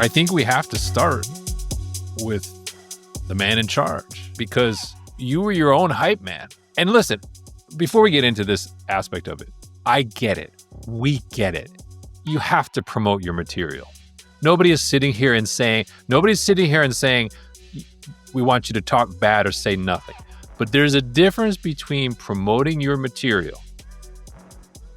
I think we have to start with the man in charge, because you were your own hype man. And listen, before we get into this aspect of it, I get it. We get it. You have to promote your material. Nobody's sitting here and saying, we want you to talk bad or say nothing. But there's a difference between promoting your material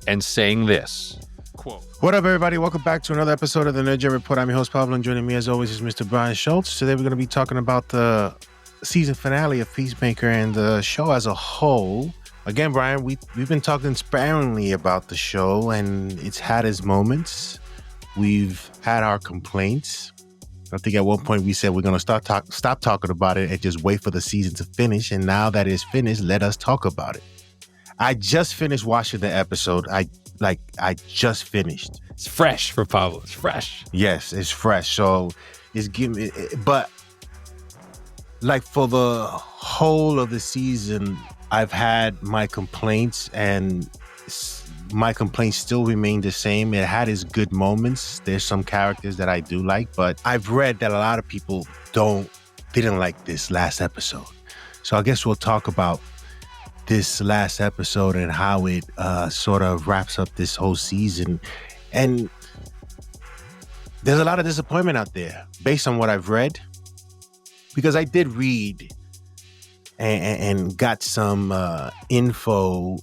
and saying this. Quote. What up, everybody? Welcome back to another episode of the Nerd Gen Report. I'm your host, Pablo, and joining me, as always, is Mr. Brian Schultz. Today, we're going to be talking about the season finale of Peacemaker and the show as a whole. Again, Brian, we've been talking sparingly about the show, and it's had its moments. We've had our complaints. I think at one point we said we're going to stop talking about it and just wait for the season to finish. And now that it's finished, let us talk about it. I just finished watching the episode. I just finished. It's fresh for Pablo. It's fresh. Yes, it's fresh. So it's giving, but like for the whole of the season, I've had my complaints, and my complaints still remain the same. It had its good moments. There's some characters that I do like, but I've read that a lot of people didn't like this last episode. So I guess we'll talk about this last episode and how it sort of wraps up this whole season. And there's a lot of disappointment out there based on what I've read, because I did read and got some info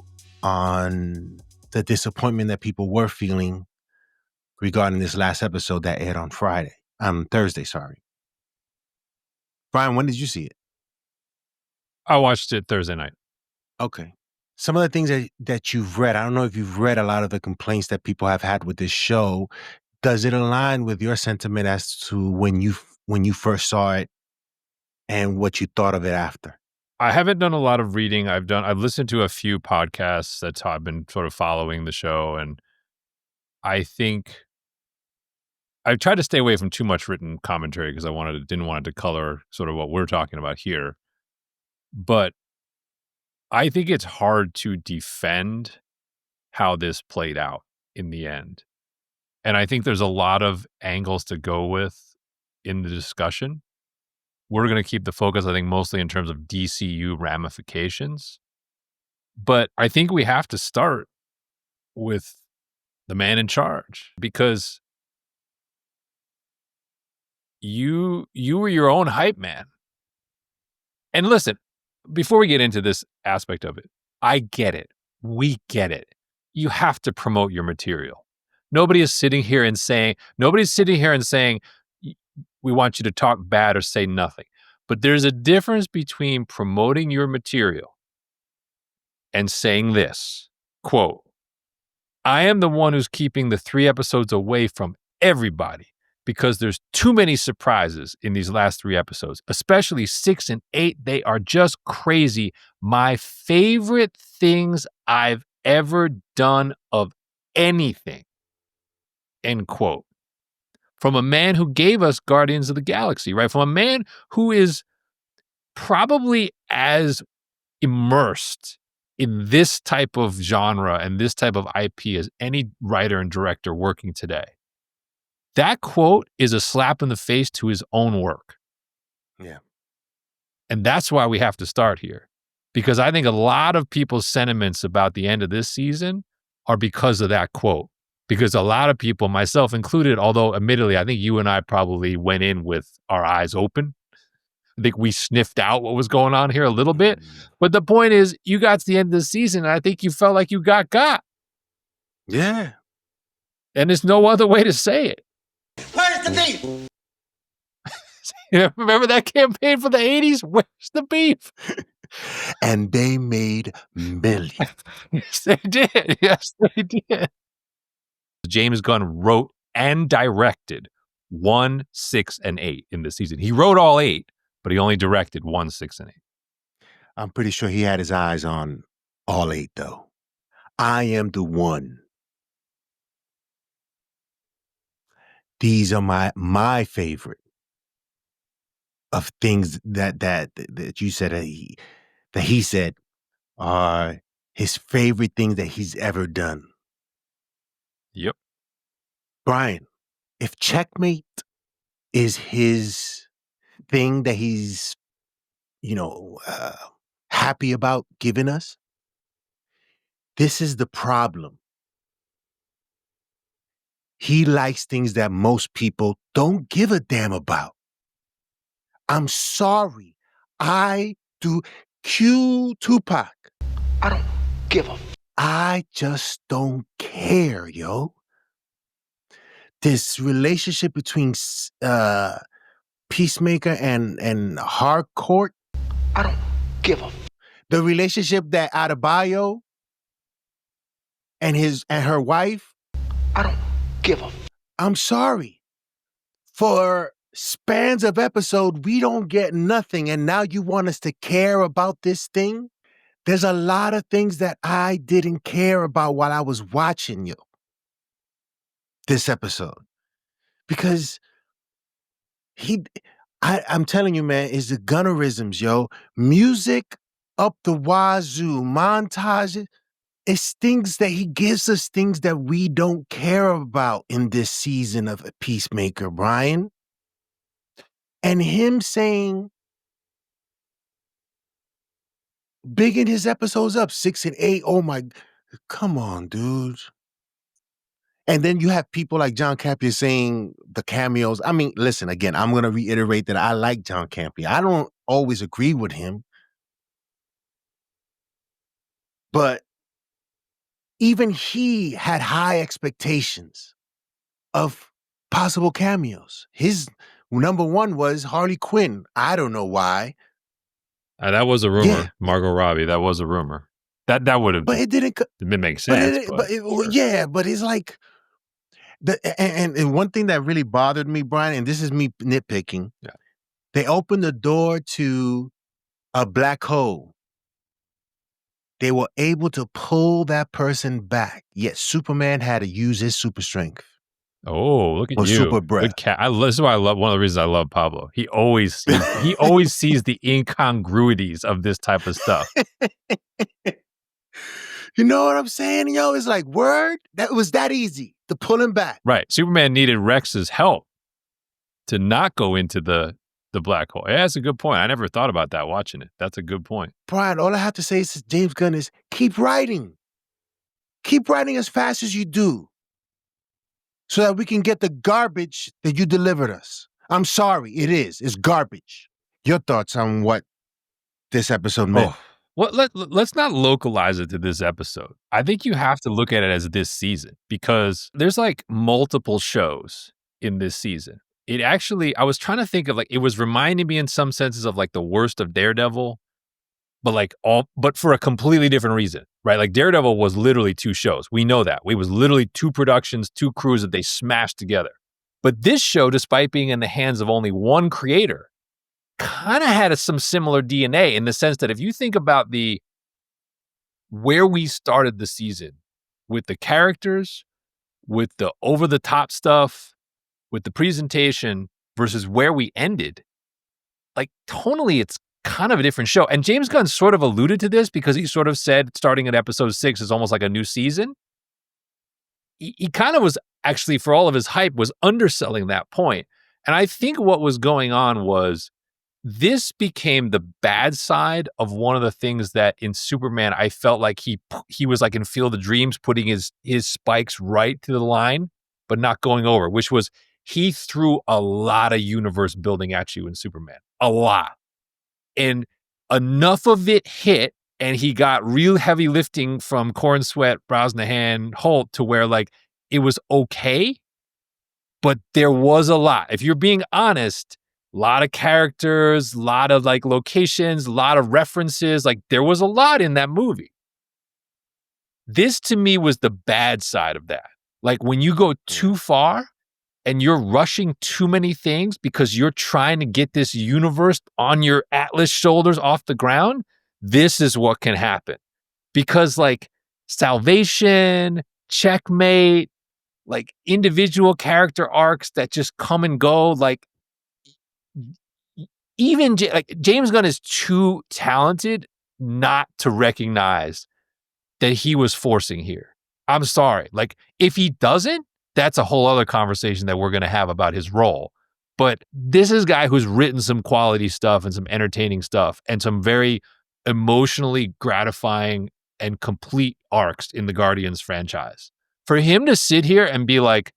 on the disappointment that people were feeling regarding this last episode that aired on Thursday. Brian, when did you see it? I watched it Thursday night. Okay. Some of the things that you've read, I don't know if you've read a lot of the complaints that people have had with this show. Does it align with your sentiment as to when you first saw it and what you thought of it after? I haven't done a lot of reading. I've listened to a few podcasts that I've been sort of following the show, and I think I've tried to stay away from too much written commentary because I didn't want it to color sort of what we're talking about here. But I think it's hard to defend how this played out in the end. And I think there's a lot of angles to go with in the discussion. We're going to keep the focus, I think, mostly in terms of DCU ramifications. But I think we have to start with the man in charge, because you were your own hype man. And listen, before we get into this aspect of it, I get it. We get it. You have to promote your material. Nobody's sitting here and saying, we want you to talk bad or say nothing. But there's a difference between promoting your material and saying this, quote, I am the one who's keeping the 3 episodes away from everybody because there's too many surprises in these last 3 episodes, especially 6 and 8. They are just crazy. My favorite things I've ever done of anything, end quote. From a man who gave us Guardians of the Galaxy, right? From a man who is probably as immersed in this type of genre and this type of IP as any writer and director working today. That quote is a slap in the face to his own work. Yeah. And that's why we have to start here. Because I think a lot of people's sentiments about the end of this season are because of that quote. Because a lot of people, myself included, although admittedly, I think you and I probably went in with our eyes open. I think we sniffed out what was going on here a little bit. But the point is, you got to the end of the season, and I think you felt like you got. Yeah. And there's no other way to say it. Where's the beef? Remember that campaign for the 80s? Where's the beef? And they made millions. Yes, they did. Yes, they did. James Gunn wrote and directed 1, 6, and 8 in this season. He wrote all 8, but he only directed 1, 6, and 8. I'm pretty sure he had his eyes on all 8, though. I am the one. These are my favorite of things that you said that he said are his favorite things that he's ever done. Yep. Brian, if Checkmate is his thing that he's, happy about giving us. This is the problem. He likes things that most people don't give a damn about. I'm sorry. I do. Cue Tupac. I don't give a I just don't care, yo. This relationship between Peacemaker and Harcourt, I don't give a the relationship that Adebayo and her wife, I don't give a I'm sorry. For spans of episode, we don't get nothing, and now you want us to care about this thing? There's a lot of things that I didn't care about while I was watching you. This episode. Because I'm telling you, man, it's the gunnerisms, yo. Music up the wazoo, montages. It's things that he gives us, things that we don't care about in this season of Peacemaker, Brian. And him saying, bigging his episodes up, 6 and 8. Oh my, come on, dude. And then you have people like John Campea saying the cameos. I mean, listen, again, I'm going to reiterate that I like John Campea. I don't always agree with him. But even he had high expectations of possible cameos. His number one was Harley Quinn. I don't know why. That was a rumor. Yeah. Margot Robbie, that was a rumor. That would have But it didn't make sense. Yeah, but it's like and one thing that really bothered me, Brian, and this is me nitpicking. Yeah. They opened the door to a black hole. They were able to pull that person back. Yet Superman had to use his super strength. Oh, look at or you! Super breath. This is why I love. One of the reasons I love Pablo. He always sees the incongruities of this type of stuff. You know what I'm saying, yo? It's like, word? That was that easy to pull him back. Right. Superman needed Rex's help to not go into the black hole. Yeah, that's a good point. I never thought about that watching it. That's a good point. Brian, all I have to say is James Gunn is keep writing. Keep writing as fast as you do so that we can get the garbage that you delivered us. I'm sorry, it is. It's garbage. Your thoughts on what this episode meant? Oh. Well, let's not localize it to this episode. I think you have to look at it as this season because there's like multiple shows in this season. It actually, I was trying to think of like, it was reminding me in some senses of like the worst of Daredevil, but for a completely different reason, right? Like Daredevil was literally 2 shows. We know that. It was literally 2 productions, 2 crews that they smashed together. But this show, despite being in the hands of only one creator, kind of had some similar DNA in the sense that if you think about where we started the season with the characters, with the over-the-top stuff, with the presentation versus where we ended, like tonally it's kind of a different show. And James Gunn sort of alluded to this because he sort of said starting at episode 6 is almost like a new season. He kind of was actually, for all of his hype, was underselling that point. And I think what was going on was this became the bad side of one of the things that in Superman, I felt like he was like in Field of Dreams, putting his spikes right to the line, but not going over, which was he threw a lot of universe building at you in Superman, a lot. And enough of it hit, and he got real heavy lifting from Corn Sweat, Brosnahan, Holt to where like it was okay, but there was a lot. If you're being honest, a lot of characters, a lot of like locations, a lot of references. Like there was a lot in that movie. This to me was the bad side of that. Like when you go too far and you're rushing too many things because you're trying to get this universe on your Atlas shoulders off the ground, this is what can happen. Because like Salvation, Checkmate, like individual character arcs that just come and go, like even like James Gunn is too talented not to recognize that he was forcing here. I'm sorry. Like if he doesn't, that's a whole other conversation that we're going to have about his role. But this is a guy who's written some quality stuff and some entertaining stuff and some very emotionally gratifying and complete arcs in the Guardians franchise. For him to sit here and be like,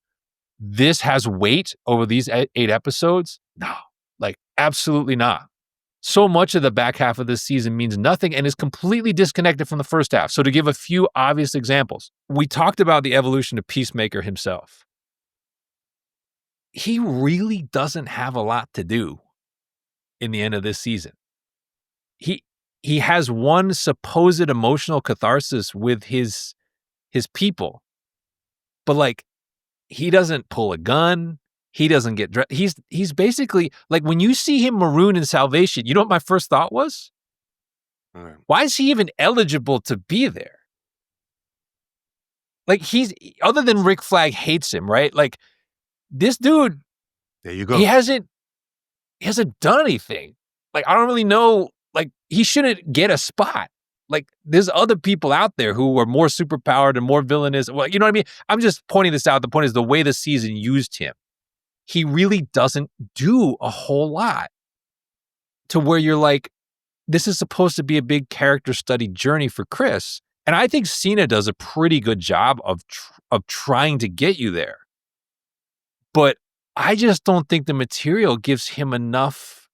this has weight over these 8 episodes? No, like absolutely not. So much of the back half of this season means nothing and is completely disconnected from the first half. So to give a few obvious examples, we talked about the evolution of Peacemaker himself. He really doesn't have a lot to do in the end of this season. He has one supposed emotional catharsis with his people, but like he doesn't pull a gun. He doesn't get dressed. He's basically like when you see him marooned in Salvation, you know what my first thought was? Right. Why is he even eligible to be there? Like he's other than Rick Flag hates him, right? Like this dude, There you go. he hasn't done anything. Like I don't really know. Like he shouldn't get a spot. Like there's other people out there who are more superpowered and more villainous. Well, you know what I mean? I'm just pointing this out. The point is the way the season used him. He really doesn't do a whole lot to where you're like, this is supposed to be a big character study journey for Chris. And I think Cena does a pretty good job of trying to get you there. But I just don't think the material gives him enough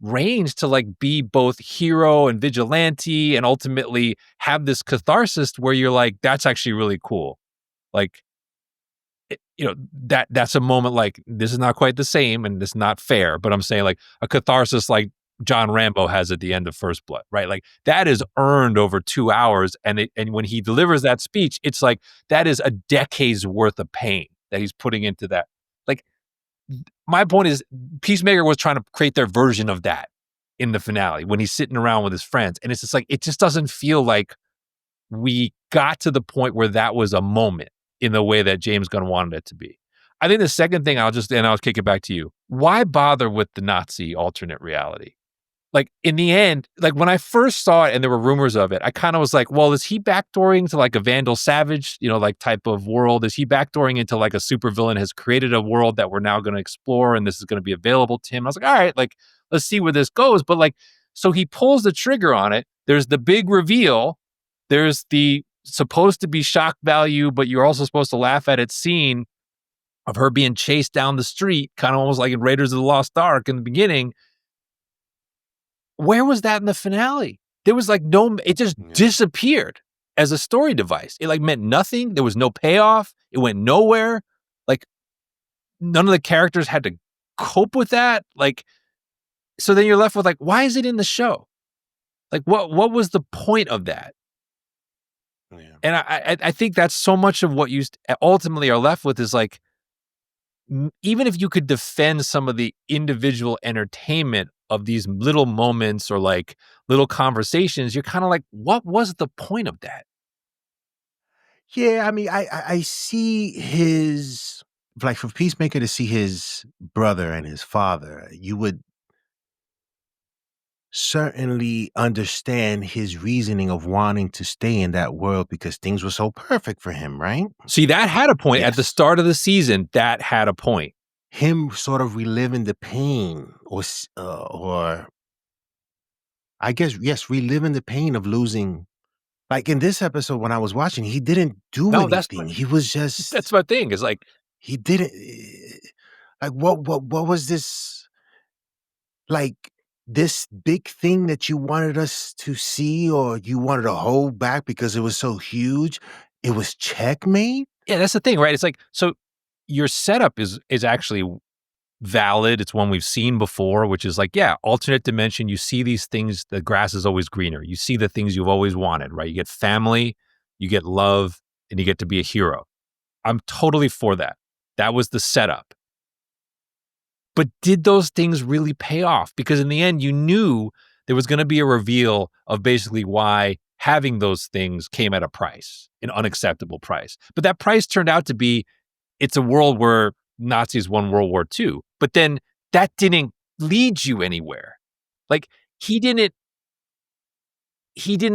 range to like be both hero and vigilante and ultimately have this catharsis where you're like, that's actually really cool. Like, that's a moment like this is not quite the same and it's not fair, but I'm saying like a catharsis like John Rambo has at the end of First Blood, right? Like that is earned over 2 hours. And when he delivers that speech, it's like that is a decade's worth of pain that he's putting into that. Like my point is Peacemaker was trying to create their version of that in the finale when he's sitting around with his friends. And it's just like, it just doesn't feel like we got to the point where that was a moment in the way that James Gunn wanted it to be. I think the second thing I'll kick it back to you. Why bother with the Nazi alternate reality? Like in the end, like when I first saw it and there were rumors of it, I kind of was like, well, is he backdooring to like a Vandal Savage, like type of world? Is he backdooring into like a supervillain has created a world that we're now going to explore and this is going to be available to him? I was like, all right, like let's see where this goes. But like, so he pulls the trigger on it. There's the big reveal. There's the supposed to be shock value, but you're also supposed to laugh at it scene of her being chased down the street, kind of almost like in Raiders of the Lost Ark in the beginning. Where was that in the finale? There was like it just disappeared as a story device. It like meant nothing. There was no payoff. It went nowhere. Like none of the characters had to cope with that. Like, so then you're left with like, why is it in the show? Like what was the point of that? Yeah. And I think that's so much of what you ultimately are left with is like, even if you could defend some of the individual entertainment of these little moments or like little conversations, you're kind of like, what was the point of that? Yeah, I mean, I see his, like for Peacemaker to see his brother and his father, you would certainly understand his reasoning of wanting to stay in that world because things were so perfect for him, right? See, that had a point. Yes. At the start of the season, that had a point. Him sort of reliving the pain or I guess, yes, reliving the pain of losing. Like in this episode, when I was watching, he didn't do anything. He was just... That's my thing. Is like... He didn't... Like, what was this... Like... this big thing that you wanted us to see or you wanted to hold back because it was so huge, it was checkmate? Yeah, that's the thing, right? It's like, so your setup is actually valid. It's one we've seen before, which is like, yeah, alternate dimension. You see these things, the grass is always greener. You see the things you've always wanted, right? You get family, you get love, and you get to be a hero. I'm totally for that. That was the setup. But did those things really pay off? Because in the end, you knew there was going to be a reveal of basically why having those things came at a price, an unacceptable price. But that price turned out to be, it's a world where Nazis won World War II. But then that didn't lead you anywhere. Like he didn't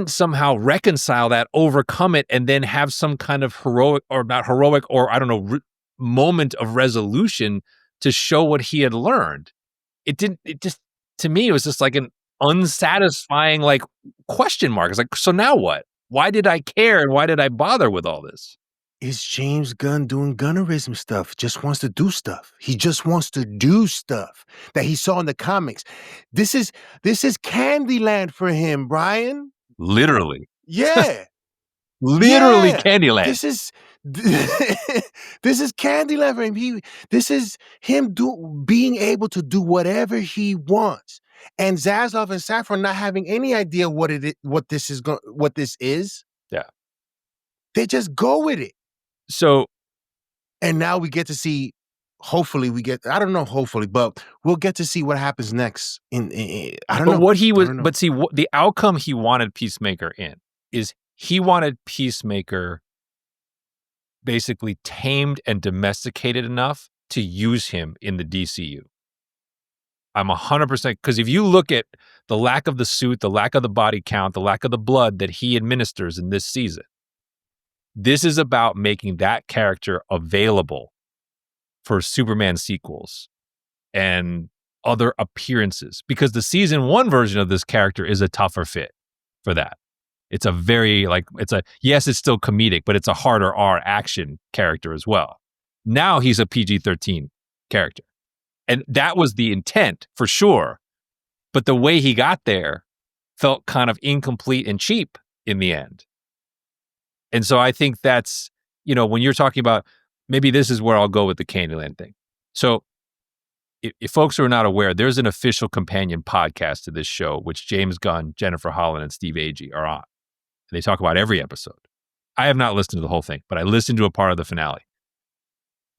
somehow reconcile that, overcome it, and then have some kind of heroic, or not heroic, or I don't know, moment of resolution to show what he had learned. It just, to me, it was just like an unsatisfying, like, question mark. It's like, so now what? Why did I care and why did I bother with all this? It's James Gunn doing gunnerism stuff. Just wants to do stuff. He just wants to do stuff that he saw in the comics. This is Candyland for him, Brian. Literally. Yeah. Literally Yeah. Candyland. This is Candyland for him. This is him being able to do whatever he wants. And Zaslav and Saffron not having any idea what this is. Yeah. They just go with it. So, and now we get to see, hopefully I don't know, but we'll get to see what happens next I don't know. But what he was, but see, the outcome he wanted Peacemaker in is he wanted Peacemaker basically tamed and domesticated enough to use him in the DCU. I'm 100%, because if you look at the lack of the suit, the lack of the body count, the lack of the blood that he administers in this season, this is about making that character available for Superman sequels and other appearances, because the season 1 version of this character is a tougher fit for that. It's a very, yes, it's still comedic, but it's a harder R action character as well. Now he's a PG-13 character. And that was the intent for sure. But the way he got there felt kind of incomplete and cheap in the end. And so I think that's, when you're talking about, maybe this is where I'll go with the Candyland thing. So if folks are not aware, there's an official companion podcast to this show, which James Gunn, Jennifer Holland, and Steve Agee are on. And they talk about every episode. I have not listened to the whole thing, but I listened to a part of the finale.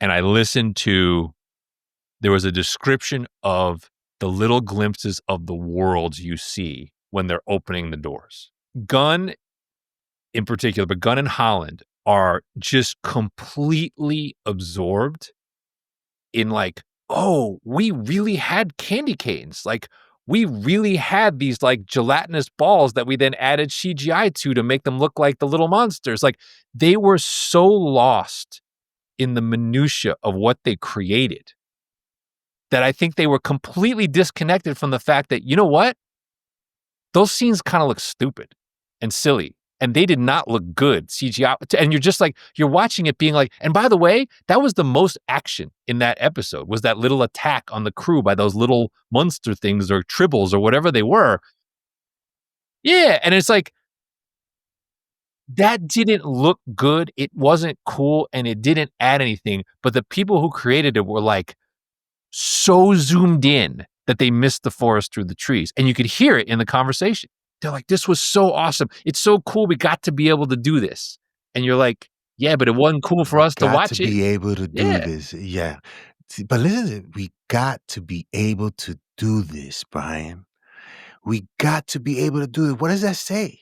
And I listened to, there was a description of the little glimpses of the worlds you see when they're opening the doors. Gunn in particular, but Gunn and Holland are just completely absorbed in like, oh, we really had candy canes. Like, we really had these like gelatinous balls that we then added CGI to make them look like the little monsters. Like, they were so lost in the minutia of what they created that I think they were completely disconnected from the fact that, you know what? Those scenes kind of look stupid and silly. And they did not look good CGI. And you're just like, you're watching it being like, and by the way, that was the most action in that episode, was that little attack on the crew by those little monster things or tribbles or whatever they were. Yeah. And it's like, that didn't look good. It wasn't cool and it didn't add anything. But the people who created it were like so zoomed in that they missed the forest through the trees. And you could hear it in the conversation. They're like, this was so awesome. It's so cool. We got to be able to do this. And you're like, yeah, but it wasn't cool for us to watch it. Be able to do this. Yeah. But listen, we got to be able to do this, Brian. We got to be able to do it. What does that say?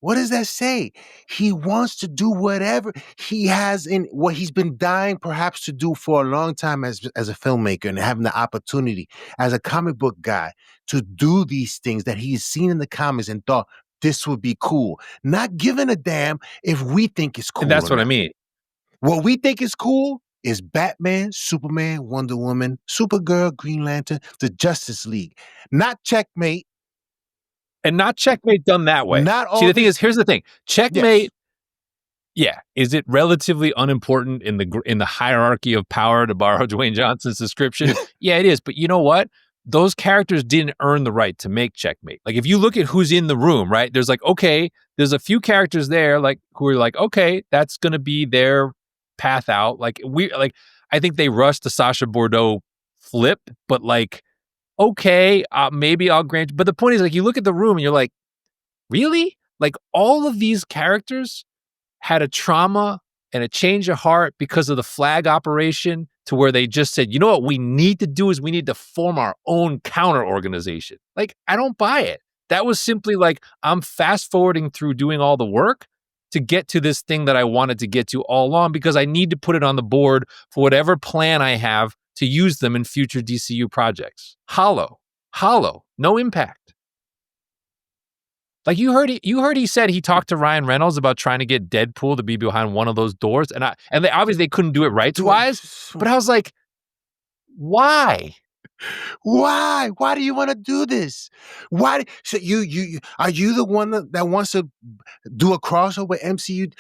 What does that say? He wants to do whatever he has in what he's been dying perhaps to do for a long time as a filmmaker, and having the opportunity as a comic book guy to do these things that he's seen in the comics and thought this would be cool. Not giving a damn if we think it's cool. And that's what I mean. What we think is cool is Batman, Superman, Wonder Woman, Supergirl, Green Lantern, the Justice League. Not Checkmate. And not Checkmate done that way. Not all. See, the thing is, here's the thing. Checkmate, yeah, is it relatively unimportant in the hierarchy of power, to borrow Dwayne Johnson's description? Yeah, it is. But you know what? Those characters didn't earn the right to make Checkmate. Like, if you look at who's in the room, right? There's like, okay, there's a few characters there, like, who are like, okay, that's going to be their path out. Like, I think they rushed the Sacha Bordeaux flip, but like, okay, maybe I'll grant. But the point is, like, you look at the room and you're like, really? Like, all of these characters had a trauma and a change of heart because of the flag operation, to where they just said, you know what we need to do is we need to form our own counter organization. Like, I don't buy it. That was simply like, I'm fast forwarding through doing all the work to get to this thing that I wanted to get to all along, because I need to put it on the board for whatever plan I have to use them in future DCU projects. Hollow, no impact. Like, you heard he said he talked to Ryan Reynolds about trying to get Deadpool to be behind one of those doors, and they obviously couldn't do it rights-wise, but I was like, Why? Why? Why do you want to do this? Why? So you are you the one that wants to do a crossover MCU?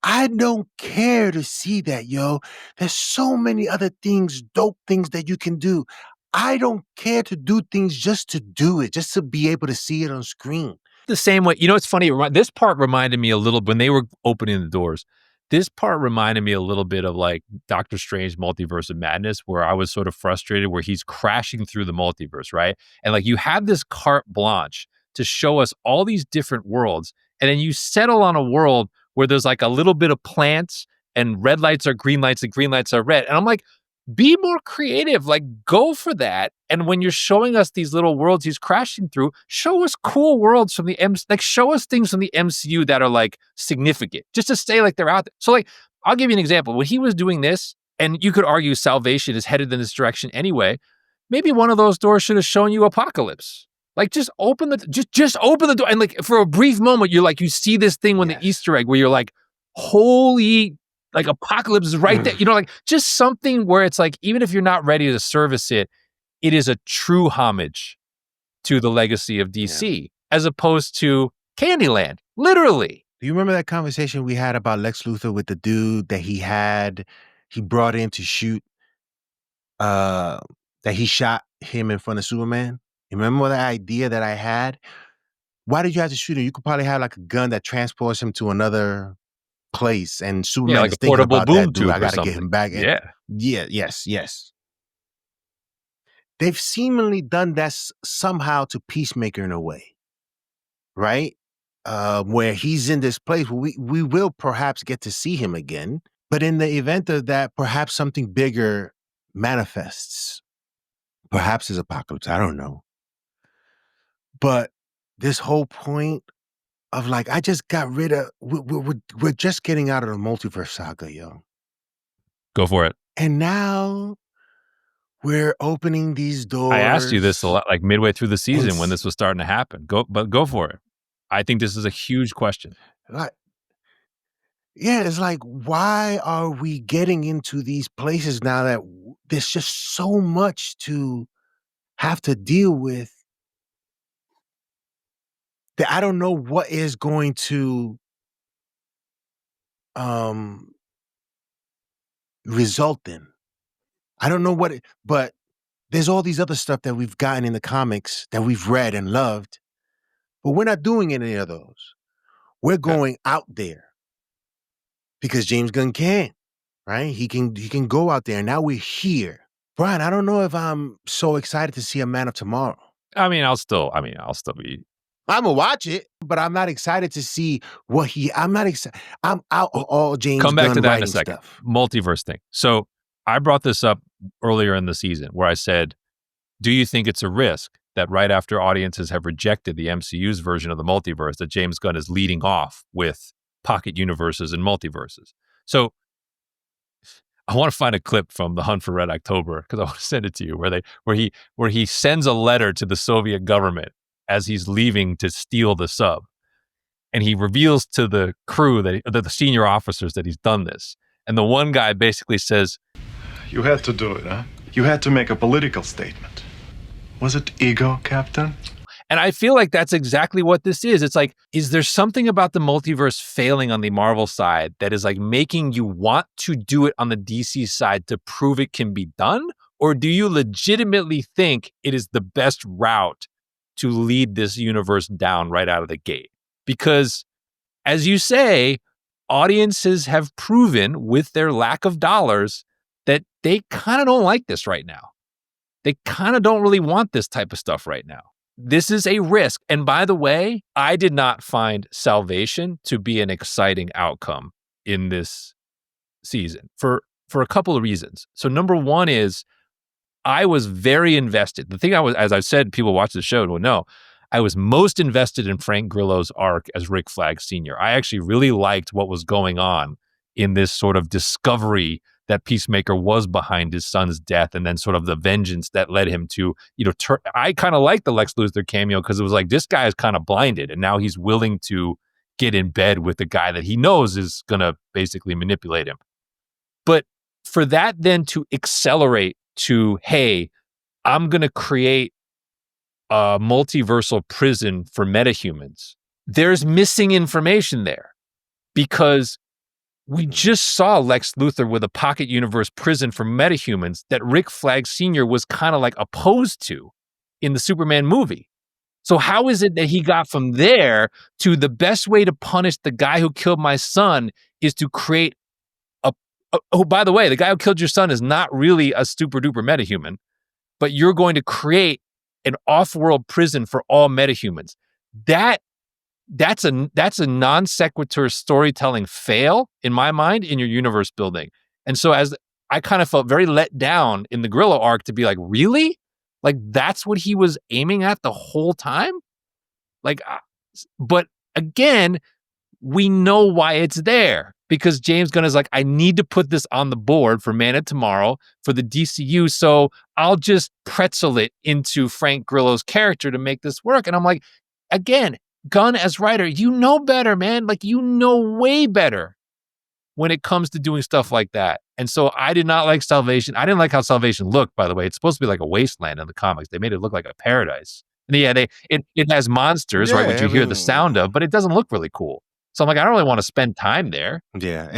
I don't care to see that, yo. There's so many other things, dope things that you can do. I don't care to do things just to do it, just to be able to see it on screen. The same way, it's funny. This part reminded me a little when they were opening the doors. This part reminded me a little bit of like Doctor Strange Multiverse of Madness, where I was sort of frustrated where he's crashing through the multiverse, right? And like you have this carte blanche to show us all these different worlds, and then you settle on a world where there's like a little bit of plants and red lights are green lights and green lights are red. And I'm like, be more creative, like go for that. And when you're showing us these little worlds he's crashing through, show us cool worlds from the show us things from the MCU that are like significant, just to stay like they're out there. So like, I'll give you an example. When he was doing this, and you could argue Salvation is headed in this direction anyway, maybe one of those doors should have shown you Apocalypse. Like just open the door. And like for a brief moment, you're like, you see this thing when the Easter egg where you're like, holy, like Apocalypse is right there. Like just something where it's like, even if you're not ready to service it, it is a true homage to the legacy of DC, as opposed to Candyland, literally. Do you remember that conversation we had about Lex Luthor with the dude that he brought in to shoot, that he shot him in front of Superman? You remember that idea that I had? Why did you have to shoot him? You could probably have like a gun that transports him to another place, and Superman like is a thinking portable about boom that dude. tube I gotta or get him back. Yes. They've seemingly done that somehow to Peacemaker in a way, right? Where he's in this place where we will perhaps get to see him again, but in the event of that, perhaps something bigger manifests. Perhaps his Apocalypse. I don't know. But this whole point of like, I just got rid of, we're just getting out of the multiverse saga, yo. Go for it. And now we're opening these doors. I asked you this a lot, like midway through the season when this was starting to happen. Go for it. I think this is a huge question. Like, it's like, why are we getting into these places now that there's just so much to have to deal with that I don't know what is going to result in. I don't know what but there's all these other stuff that we've gotten in the comics that we've read and loved, but we're not doing any of those. We're going out there because James Gunn can, right? He can go out there, and now we're here. Brian, I don't know if I'm so excited to see a Man of Tomorrow. I'll still be. I'm gonna watch it, but I'm not excited to see what I'm not excited. I'm out on all James Gunn. Come back to that in a second. Stuff. Multiverse thing. So I brought this up earlier in the season where I said, do you think it's a risk that right after audiences have rejected the MCU's version of the multiverse, that James Gunn is leading off with pocket universes and multiverses? So I want to find a clip from The Hunt for Red October because I want to send it to you where he sends a letter to the Soviet government as he's leaving to steal the sub. And he reveals to the crew that the senior officers that he's done this. And the one guy basically says, you had to do it, huh? You had to make a political statement. Was it ego, Captain? And I feel like that's exactly what this is. It's like, is there something about the multiverse failing on the Marvel side that is like making you want to do it on the DC side to prove it can be done? Or do you legitimately think it is the best route to lead this universe down right out of the gate? Because, as you say, audiences have proven with their lack of dollars that they kind of don't like this right now. They kind of don't really want this type of stuff right now. This is a risk. And by the way, I did not find Salvation to be an exciting outcome in this season for a couple of reasons. So number one is I was very invested. The thing as I've said, people watch the show will know, I was most invested in Frank Grillo's arc as Rick Flag Sr. I actually really liked what was going on in this sort of discovery that Peacemaker was behind his son's death, and then sort of the vengeance that led him to, I kind of like the Lex Luthor cameo because it was like, this guy is kind of blinded, and now he's willing to get in bed with the guy that he knows is going to basically manipulate him. But for that then to accelerate to, hey, I'm going to create a multiversal prison for metahumans. There's missing information there because we just saw Lex Luthor with a pocket universe prison for metahumans that Rick Flag Sr. was kind of like opposed to in the Superman movie. So how is it that he got from there to the best way to punish the guy who killed my son is to create oh, by the way, the guy who killed your son is not really a super duper metahuman, but you're going to create an off-world prison for all metahumans. That's a non sequitur storytelling fail in my mind in your universe building. And so as I kind of felt very let down in the Gorilla arc to be like, really? Like that's what he was aiming at the whole time? Like, but again, we know why it's there because James Gunn is like, I need to put this on the board for Man of Tomorrow for the DCU. So I'll just pretzel it into Frank Grillo's character to make this work. And I'm like, again, Gunn as writer, you know better, man. Like, you know way better when it comes to doing stuff like that. And so I did not like Salvation. I didn't like how Salvation looked, by the way. It's supposed to be like a wasteland in the comics. They made it look like a paradise. And yeah, it has monsters, right, which you hear the sound of, but it doesn't look really cool. So I'm like, I don't really want to spend time there. Yeah,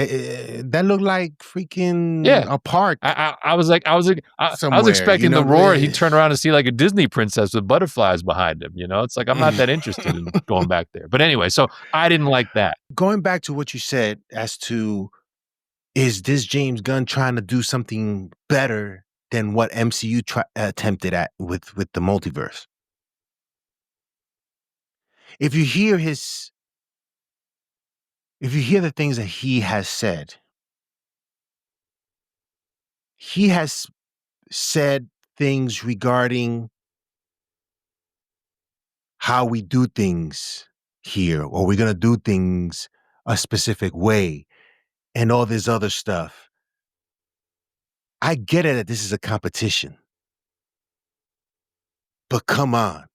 that looked like freaking a park. I was expecting the roar. He'd turn around and see like a Disney princess with butterflies behind him. You know, it's like I'm not that interested in going back there. But anyway, so I didn't like that. Going back to what you said as to is this James Gunn trying to do something better than what MCU attempted at with the multiverse? If you hear the things that he has said things regarding how we do things here, or we're going to do things a specific way and all this other stuff. I get it that this is a competition, but come on.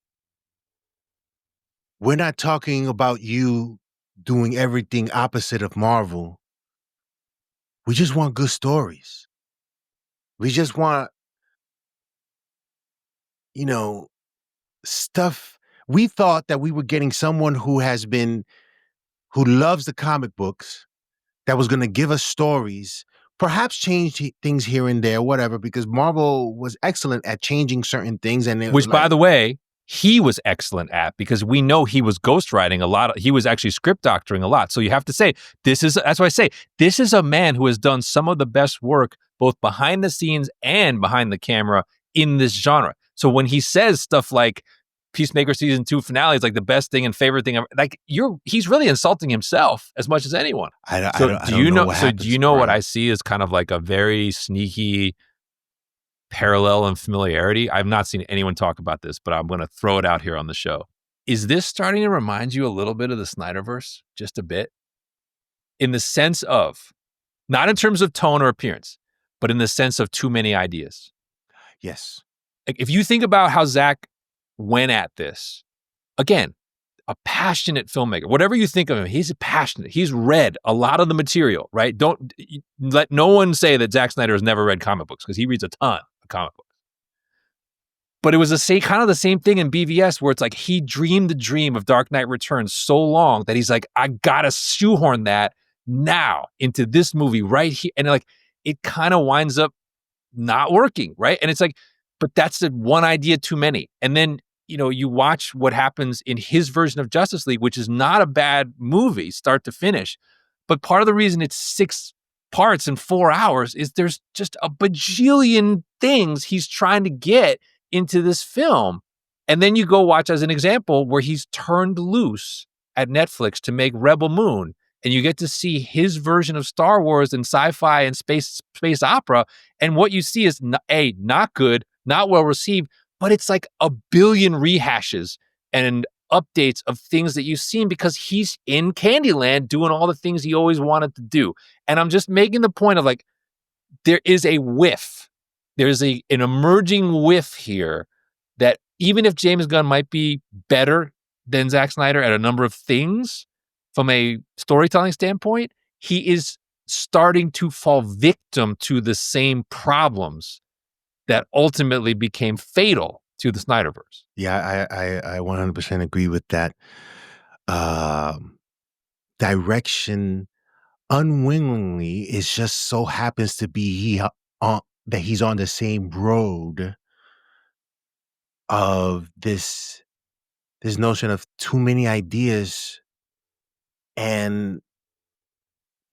We're not talking about you doing everything opposite of Marvel. We just want good stories. We just want, stuff. We thought that we were getting someone who loves the comic books, that was going to give us stories, perhaps change things here and there, whatever, because Marvel was excellent at changing certain things. Which, by the way, he was excellent at, because we know he was ghostwriting a lot. He was actually script doctoring a lot. So you have to say, that's why I say, this is a man who has done some of the best work, both behind the scenes and behind the camera in this genre. So when he says stuff like Peacemaker season 2 finale is like the best thing and favorite thing ever, like he's really insulting himself as much as anyone. Do you know what I see as kind of like a very sneaky parallel and familiarity? I've not seen anyone talk about this, but I'm going to throw it out here on the show. Is this starting to remind you a little bit of the Snyderverse? Just a bit? In the sense of, not in terms of tone or appearance, but in the sense of too many ideas. Yes. Like if you think about how Zach went at this, again, a passionate filmmaker, whatever you think of him, he's passionate. He's read a lot of the material, right? Don't let no one say that Zack Snyder has never read comic books, because he reads a ton of comic books. But it was kind of the same thing in BVS, where it's like he dreamed the dream of Dark Knight Returns so long that he's like, I gotta shoehorn that now into this movie right here. And like, it kind of winds up not working, right? And it's like, but that's the one idea too many. And then, you watch what happens in his version of Justice League, which is not a bad movie, start to finish. But part of the reason it's 6 parts in 4 hours is there's just a bajillion things he's trying to get into this film. And then you go watch, as an example, where he's turned loose at Netflix to make Rebel Moon. And you get to see his version of Star Wars and sci-fi and space opera. And what you see is, not good, not well received, but it's like a billion rehashes and updates of things that you've seen, because he's in Candyland doing all the things he always wanted to do. And I'm just making the point of like, there is a whiff. There's an emerging whiff here that even if James Gunn might be better than Zack Snyder at a number of things from a storytelling standpoint, he is starting to fall victim to the same problems that ultimately became fatal to the Snyderverse. Yeah, I 100% agree with that. Direction unwillingly, it just so happens to be that he's on the same road of this notion of too many ideas and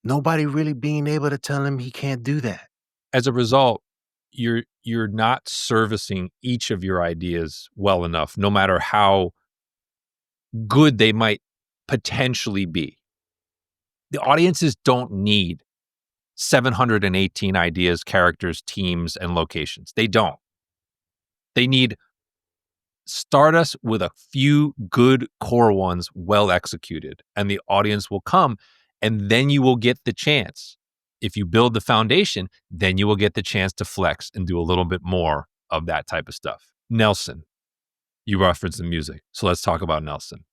nobody really being able to tell him he can't do that. As a result, you're not servicing each of your ideas well enough, no matter how good they might potentially be. The audiences don't need 718 ideas, characters, teams, and locations. They don't. They need start us with a few good core ones well executed, and the audience will come, and then you will get the chance. If you build the foundation, then you will get the chance to flex and do a little bit more of that type of stuff. Nelson, you referenced the music, so let's talk about Nelson.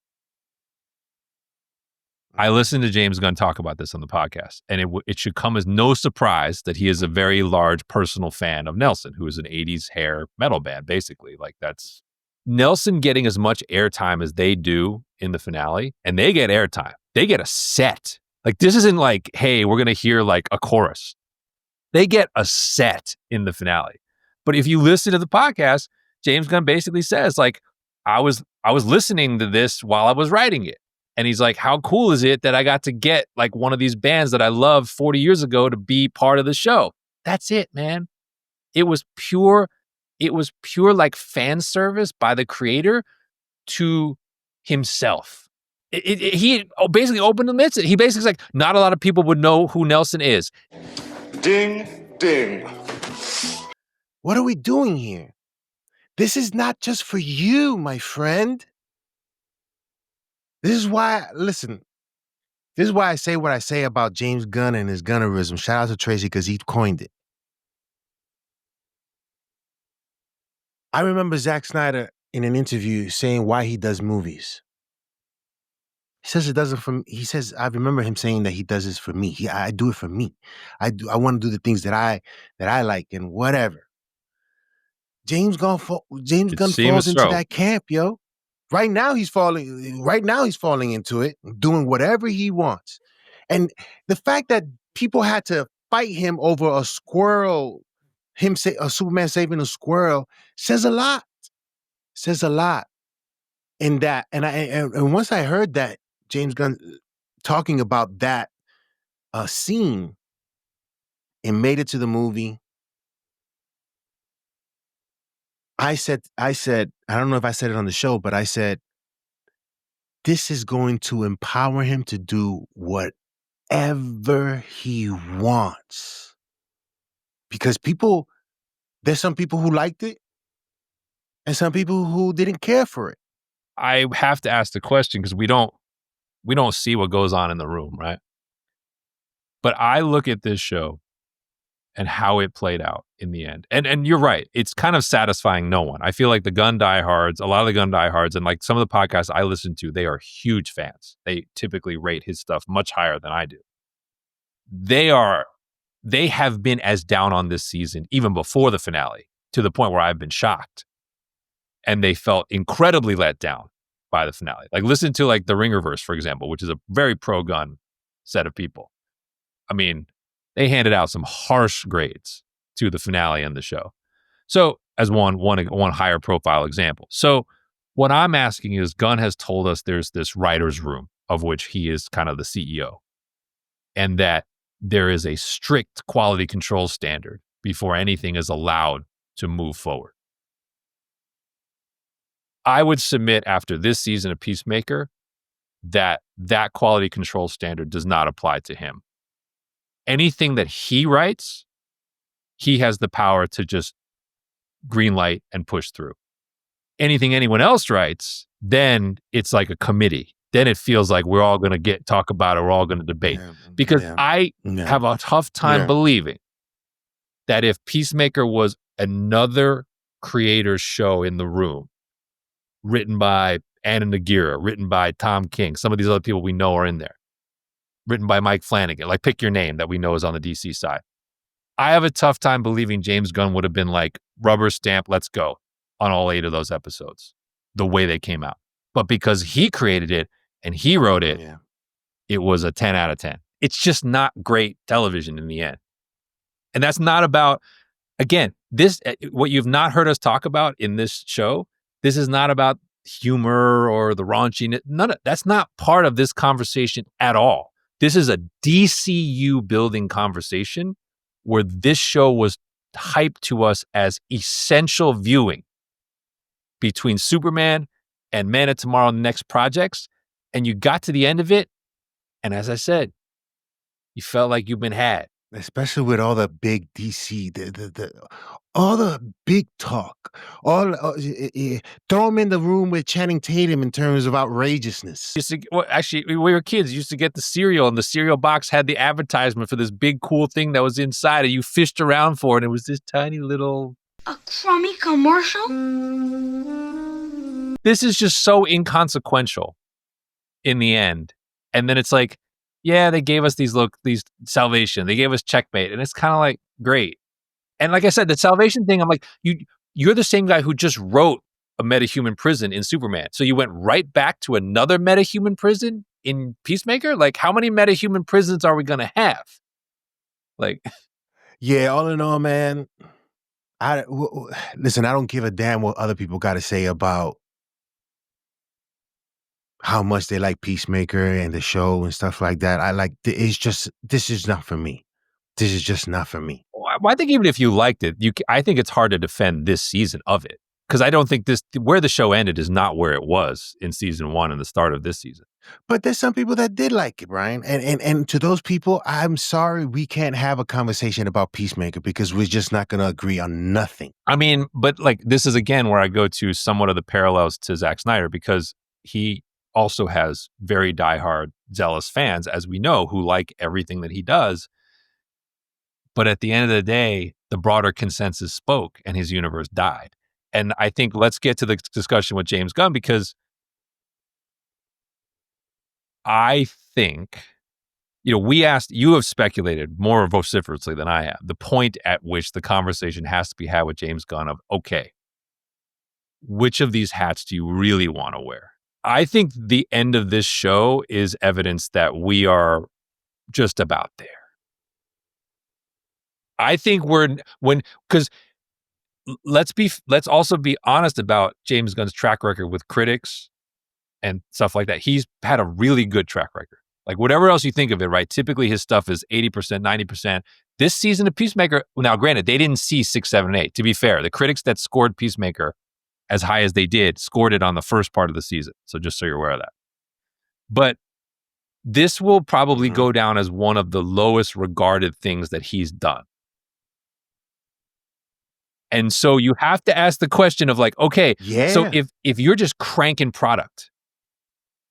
I listened to James Gunn talk about this on the podcast, and it should come as no surprise that he is a very large personal fan of Nelson, who is an 80s hair metal band, basically. Like, that's Nelson getting as much airtime as they do in the finale, and they get airtime. They get a set. Like, this isn't like, hey, we're going to hear like a chorus. They get a set in the finale. But if you listen to the podcast, James Gunn basically says, like, I was listening to this while I was writing it. And he's like, how cool is it that I got to get like one of these bands that I loved 40 years ago to be part of the show? That's it, man. It was pure like fan service by the creator to himself. He basically opened the midst. He basically like, not a lot of people would know who Nelson is. Ding, ding. What are we doing here? This is not just for you, my friend. This is why, listen, this is why I say what I say about James Gunn and his Gunnerism. Shout out to Tracy because he coined it. I remember Zack Snyder in an interview saying why he does movies. He says it doesn't he says, I remember him saying that he does this for me. I do it for me. I want to do the things that I like and whatever. James Gunn falls into that camp, yo. Right now he's falling into it, doing whatever he wants. And the fact that people had to fight him over a squirrel, a Superman saving a squirrel, says a lot. Says a lot. In that, and once I heard that James Gunn talking about that scene, it made it to the movie. I said, I don't know if I said it on the show, but I said, this is going to empower him to do whatever he wants. Because there's some people who liked it and some people who didn't care for it. I have to ask the question because we don't see what goes on in the room, right? But I look at this show and how it played out in the end. And you're right. It's kind of satisfying no one. I feel like the Gunn diehards, a lot of the Gunn diehards, and like some of the podcasts I listen to, they are huge fans. They typically rate his stuff much higher than I do. They have been as down on this season, even before the finale, to the point where I've been shocked. And they felt incredibly let down by the finale. Like, listen to like the Ringerverse, for example, which is a very pro-Gunn set of people. I mean, they handed out some harsh grades to the finale and the show. So, as one higher profile example. So, what I'm asking is, Gunn has told us there's this writer's room of which he is kind of the CEO, and that there is a strict quality control standard before anything is allowed to move forward. I would submit after this season of Peacemaker that quality control standard does not apply to him. Anything that he writes, he has the power to just green light and push through. Anything anyone else writes, then it's like a committee. Then it feels like we're all going to talk about it. We're all going to debate. Because I have a tough time believing that if Peacemaker was another creator's show in the room, written by Anna Nagira, written by Tom King, some of these other people we know are in there, written by Mike Flanagan, like pick your name that we know is on the DC side. I have a tough time believing James Gunn would have been like, rubber stamp, let's go on all 8 of those episodes, the way they came out. But because he created it and he wrote it, it was a 10 out of 10. It's just not great television in the end. And that's not about, again, this, what you've not heard us talk about in this show, this is not about humor or the raunchiness. That's not part of this conversation at all. This is a DCU building conversation where this show was hyped to us as essential viewing between Superman and Man of Tomorrow next projects. And you got to the end of it. And as I said, you felt like you've been had. Especially with all the big DC, all the big talk, throw them in the room with Channing Tatum in terms of outrageousness. Actually, we were kids. Used to get the cereal, and the cereal box had the advertisement for this big cool thing that was inside, and you fished around for it. And it was this tiny little crummy commercial. This is just so inconsequential in the end, and then it's like, yeah, they gave us these salvation. They gave us checkmate. And it's kind of like, great. And like I said, the salvation thing, I'm like, you're the same guy who just wrote a metahuman prison in Superman. So you went right back to another metahuman prison in Peacemaker? Like, how many metahuman prisons are we going to have? Like, yeah, all in all, man, listen, I don't give a damn what other people got to say about how much they like Peacemaker and the show and stuff like that. This is not for me. This is just not for me. Well, I think even if you liked it, I think it's hard to defend this season of it. Because I don't think where the show ended is not where it was in season 1 and the start of this season. But there's some people that did like it, Brian. And to those people, I'm sorry we can't have a conversation about Peacemaker because we're just not going to agree on nothing. I mean, but like, this is again where I go to somewhat of the parallels to Zack Snyder, because he also has very diehard, zealous fans, as we know, who like everything that he does. But at the end of the day, the broader consensus spoke and his universe died. And I think let's get to the discussion with James Gunn, because I think, you have speculated more vociferously than I have, the point at which the conversation has to be had with James Gunn of, okay, which of these hats do you really want to wear? I think the end of this show is evidence that we are just about there. I think because let's also be honest about James Gunn's track record with critics and stuff like that. He's had a really good track record. Like, whatever else you think of it, right? Typically his stuff is 80%, 90%. This season of Peacemaker, now granted, they didn't see 6, 7, 8. To be fair, the critics that scored Peacemaker as high as they did scored it on the first part of the season. So just so you're aware of that. But this will probably go down as one of the lowest regarded things that he's done. And so you have to ask the question of like, okay, so if you're just cranking product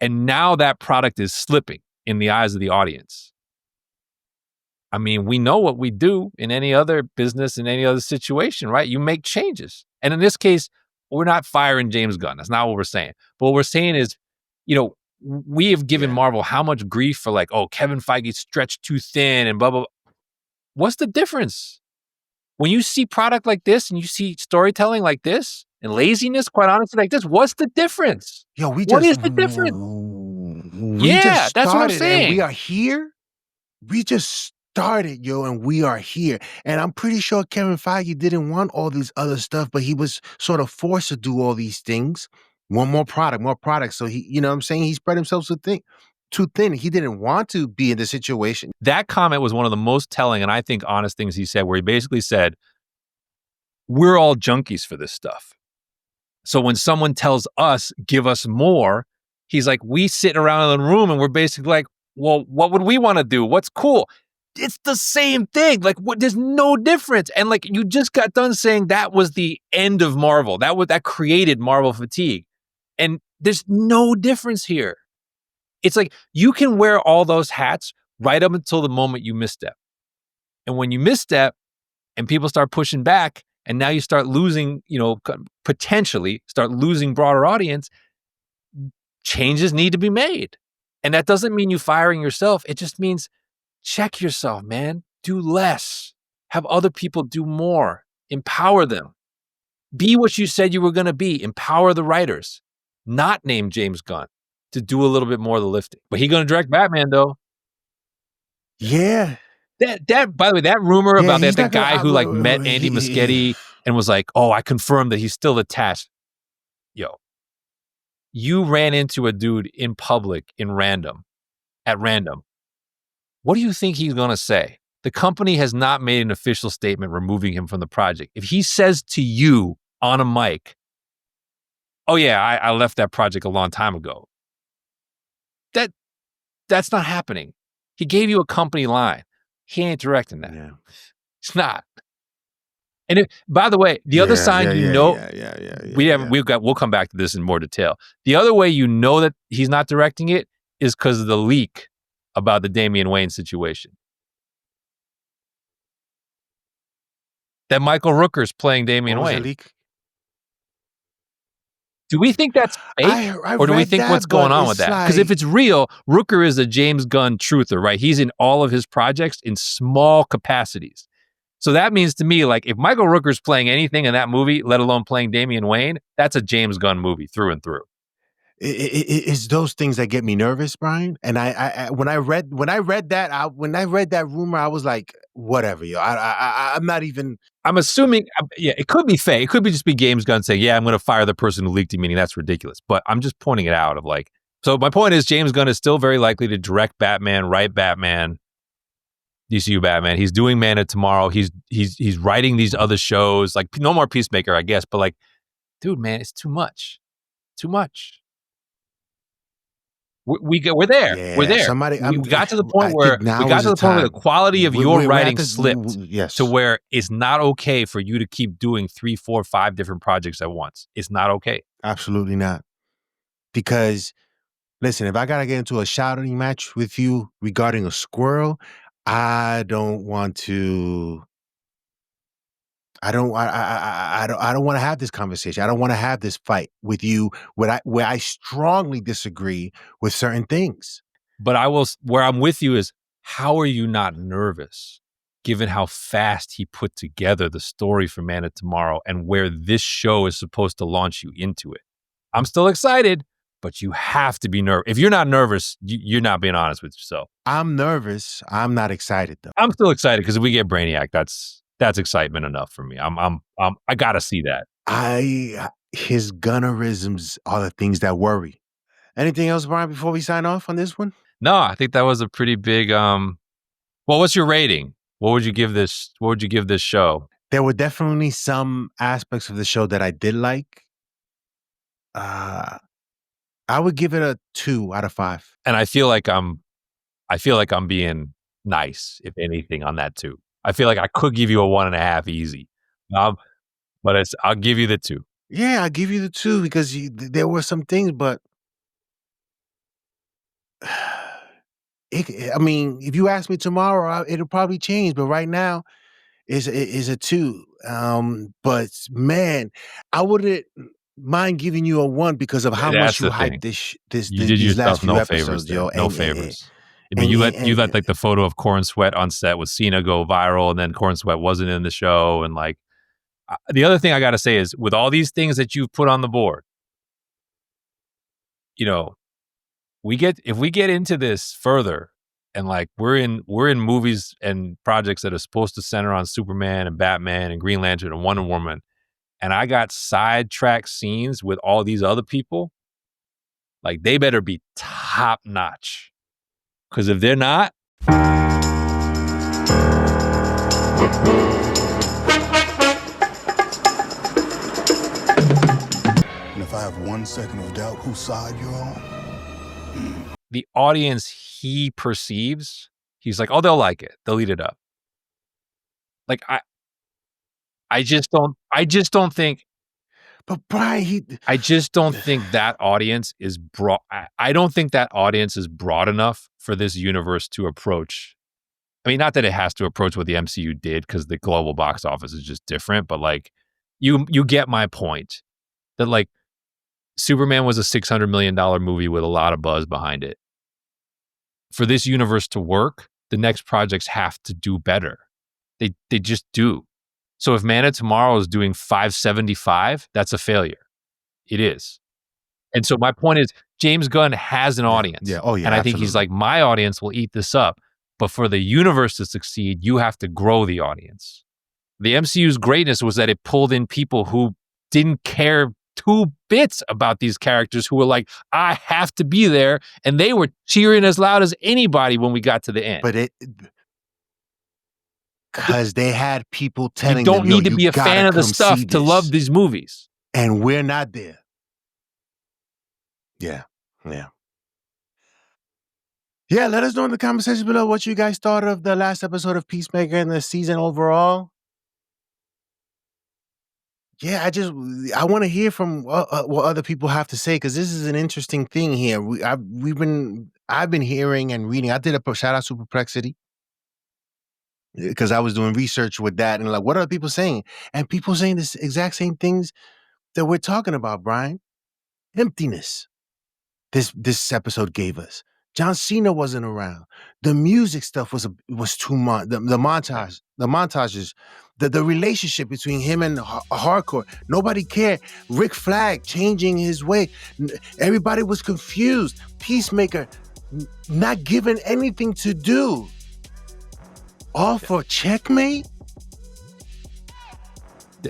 and now that product is slipping in the eyes of the audience, I mean, we know what we do in any other business, in any other situation, right? You make changes. And in this case, we're not firing James Gunn. That's not what we're saying. But what we're saying is, we have given Marvel how much grief for like, oh, Kevin Feige stretched too thin and blah, blah, blah. What's the difference? When you see product like this and you see storytelling like this and laziness, quite honestly, like this, what's the difference? What is the difference? That's what I'm saying. And we are here. We just started, and we are here. And I'm pretty sure Kevin Feige didn't want all these other stuff, but he was sort of forced to do all these things. Want more product. So he, you know what I'm saying? He spread himself too thin. He didn't want to be in the situation. That comment was one of the most telling and I think honest things he said, where he basically said, we're all junkies for this stuff. So when someone tells us, give us more, he's like, we sit around in the room and we're basically like, well, what would we want to do? What's cool? It's the same thing. Like, there's no difference. And like, you just got done saying that was the end of Marvel. That created Marvel fatigue. And there's no difference here. It's like, you can wear all those hats right up until the moment you misstep. And when you misstep and people start pushing back, and now you start losing, potentially start losing broader audience, changes need to be made. And that doesn't mean you firing yourself. It just means check yourself, man. Do less. Have other people do more. Empower them. Be what you said you were going to be. Empower the writers. Not name James Gunn to do a little bit more of the lifting. But he's going to direct Batman, though. Yeah. That by the way, that rumor about he's the not gonna- guy who like met Andy Muschietti and was like, oh, I confirmed that he's still attached. Yo, you ran into a dude in public at random. What do you think he's going to say? The company has not made an official statement removing him from the project. If he says to you on a mic, oh yeah, I left that project a long time ago. That's not happening. He gave you a company line. He ain't directing that. Yeah. It's not. And by the way, the other sign we'll come back to this in more detail. The other way you know that he's not directing it is because of the leak about the Damian Wayne situation. That Michael Rooker's playing Damian Wayne. Leak? Do we think that's fake? Or do we think what's going on with that? Because if it's real, Rooker is a James Gunn truther, right? He's in all of his projects in small capacities. So that means to me, like, if Michael Rooker's playing anything in that movie, let alone playing Damian Wayne, that's a James Gunn movie through and through. It's those things that get me nervous, Brian. And when I read that rumor, I was like, whatever, yo. I'm not even. I'm assuming, it could be fake. It could be just be James Gunn saying, yeah, I'm going to fire the person who leaked it, meaning that's ridiculous. But I'm just pointing it out of like, so my point is James Gunn is still very likely to direct Batman, write Batman, DCU Batman. He's doing Man of Tomorrow. He's writing these other shows, like no more Peacemaker, I guess. But like, dude, man, it's too much. Too much. We're there. Yeah, we're there. We got to the point where the quality of your writing slipped to where it's not okay for you to keep doing 3, 4, 5 different projects at once. It's not okay. Absolutely not. Because, listen, if I got to get into a shouting match with you regarding a squirrel, I don't want to. I don't want to have this conversation. I don't want to have this fight with you where I strongly disagree with certain things. But where I'm with you is, how are you not nervous given how fast he put together the story for Man of Tomorrow and where this show is supposed to launch you into it? I'm still excited, but you have to be nervous. If you're not nervous, you're not being honest with yourself. I'm nervous. I'm not excited though. I'm still excited because if we get Brainiac, that's excitement enough for me. I gotta see that. His gunnerisms are the things that worry. Anything else, Brian, before we sign off on this one? No, I think that was a pretty big. Well, what's your rating? What would you give this? What would you give this show? There were definitely some aspects of the show that I did like. I would give it a 2 out of 5. And I feel like I'm being nice, if anything, on that 2. I feel like I could give you a 1.5 easy, but I'll give you the 2. Yeah, I'll give you the 2 because there were some things, but I mean, if you ask me tomorrow, it'll probably change. But right now, it's a 2. But man, I wouldn't mind giving you a 1 because of how much you hyped these last few episodes, yo. No favors. I mean, you let like the photo of Corn Sweat on set with Cena go viral, and then Corn Sweat wasn't in the show. And like, the other thing I got to say is, with all these things that you've put on the board, you know, if we get into this further, and like we're in movies and projects that are supposed to center on Superman and Batman and Green Lantern and Wonder Woman, and I got sidetrack scenes with all these other people, like they better be top notch. Because if they're not, and if I have 1 second of doubt whose side you're on, the audience he perceives, he's like, oh, they'll like it. They'll eat it up. Like I just don't think. But Brian, I just don't think that audience is broad. I don't think that audience is broad enough for this universe to approach. I mean, not that it has to approach what the MCU did, because the global box office is just different. But like, you get my point that like Superman was a $600 million movie with a lot of buzz behind it. For this universe to work, the next projects have to do better. They just do. So if Man of Tomorrow is doing 575, that's a failure. It is. And so my point is, James Gunn has an audience. Yeah. Oh, yeah. And I think he's like, my audience will eat this up. But for the universe to succeed, you have to grow the audience. The MCU's greatness was that it pulled in people who didn't care 2 bits about these characters, who were like, I have to be there. And they were cheering as loud as anybody when we got to the end. But because they had people telling you don't them, need to be a fan of the stuff to love these movies. And we're not there. Yeah. Yeah, let us know in the comment section below what you guys thought of the last episode of Peacemaker and the season overall. Yeah, I want to hear from what other people have to say, because this is an interesting thing here. I've been hearing and reading. I did a shout out to Perplexity, because I was doing research with that, and like, what are people saying? And people saying this exact same things that we're talking about, Brian. Emptiness. This episode gave us. John Cena wasn't around. The music stuff was too much. The montages, the relationship between him and Hardcore. Nobody cared. Rick Flag changing his way. Everybody was confused. Peacemaker not given anything to do. All for checkmate.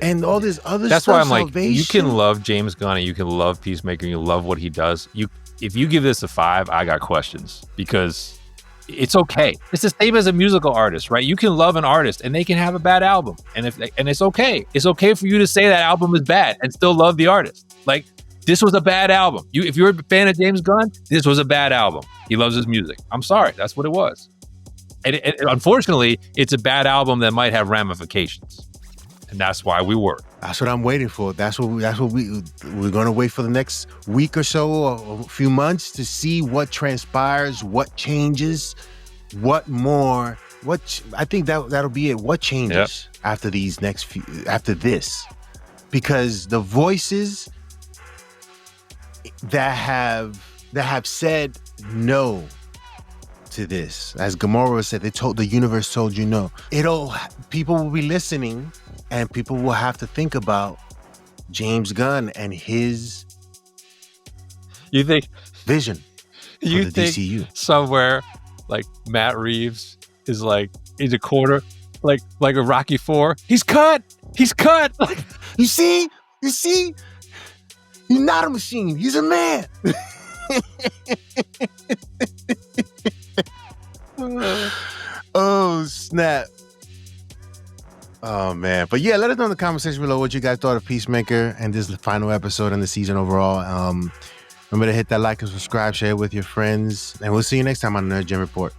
And all this other That's stuff. why I'm like, you can love James Gunn and you can love Peacemaker and you love what he does. If you give this a 5, I got questions, because it's okay. It's the same as a musical artist, right? You can love an artist and they can have a bad album, and it's okay. It's okay for you to say that album is bad and still love the artist. Like, this was a bad album. If you're a fan of James Gunn, this was a bad album. He loves his music. I'm sorry, that's what it was. And unfortunately, it's a bad album that might have ramifications. And that's why we work. That's what I'm waiting for. That's what we're going to wait for the next week or so, or a few months, to see what transpires, what changes, what more. I think that'll be it. What changes after these after this? Because the voices that have said no to this, as Gamora said, the universe told you no. People will be listening. And people will have to think about James Gunn and his vision for the DCU. Somewhere like Matt Reeves is like in the corner, like a Rocky IV. He's cut. Like, you see, he's not a machine. He's a man. Oh, snap. Oh, man. But yeah, let us know in the comment section below what you guys thought of Peacemaker and this final episode in the season overall. Remember to hit that like and subscribe, share it with your friends, and we'll see you next time on the Nerd Gen Report.